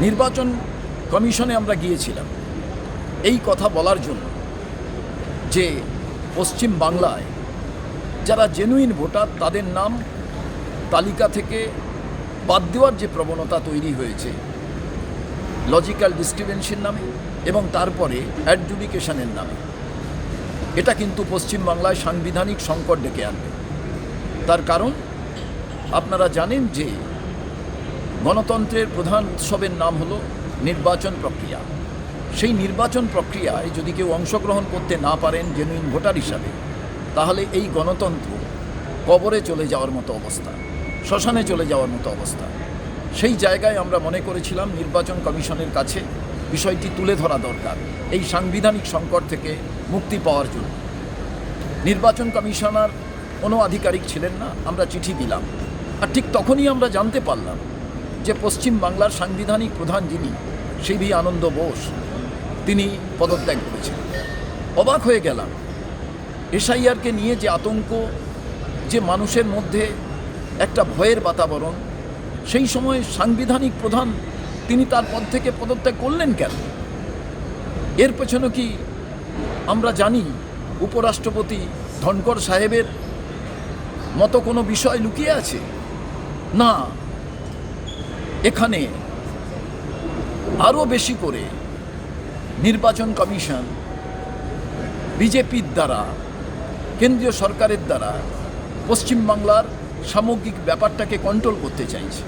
নির্বাচন কমিশনে আমরা গিয়েছিলাম এই কথা বলার জন্য যে পশ্চিম বাংলায় যারা জেনুইন ভোটার তাদের নাম তালিকা থেকে বাদ দেওয়ার যে প্রবণতা তৈরি হয়েছে লজিক্যাল ডিস্ট্রিবিউশন নামে এবং তারপরে অ্যাডজুডিকেশনের নামে, এটা কিন্তু পশ্চিমবাংলায় সাংবিধানিক সংকট ডেকে আনবে। তার কারণ আপনারা জানেন যে গণতন্ত্রের প্রধান উৎসবের নাম হলো নির্বাচন প্রক্রিয়া। সেই নির্বাচন প্রক্রিয়ায় যদি কেউ অংশগ্রহণ করতে না পারেন জেনুইন ভোটার হিসাবে, তাহলে এই গণতন্ত্র কবরে চলে যাওয়ার মতো অবস্থা, শ্মশানে চলে যাওয়ার মতো অবস্থা। সেই জায়গায় আমরা মনে করেছিলাম নির্বাচন কমিশনের কাছে বিষয়টি তুলে ধরা দরকার এই সাংবিধানিক সংকট থেকে মুক্তি পাওয়ার জন্য। নির্বাচন কমিশনার কোনো আধিকারিক ছিলেন না, আমরা চিঠি দিলাম, আর ঠিক তখনই আমরা জানতে পারলাম যে পশ্চিম বাংলার সাংবিধানিক প্রধান যিনি সিভি আনন্দ বোস, তিনি পদত্যাগ করেছেন। অবাক হয়ে গেলাম, এসআইআরকে নিয়ে যে আতঙ্ক, যে মানুষের মধ্যে একটা ভয়ের বাতাবরণ, সেই সময় সাংবিধানিক প্রধান তিনি তার পদ থেকে পদত্যাগ করলেন কেন? এর পেছনে কি আমরা জানি উপরাষ্ট্রপতি ধনকর সাহেবের মতো কোনো বিষয় লুকিয়ে আছে? না, এখানে আরও বেশি করে নির্বাচন কমিশন বিজেপির দ্বারা, কেন্দ্রীয় সরকারের দ্বারা পশ্চিমবাংলার সামগ্রিক ব্যাপারটাকে কন্ট্রোল করতে চাইছে।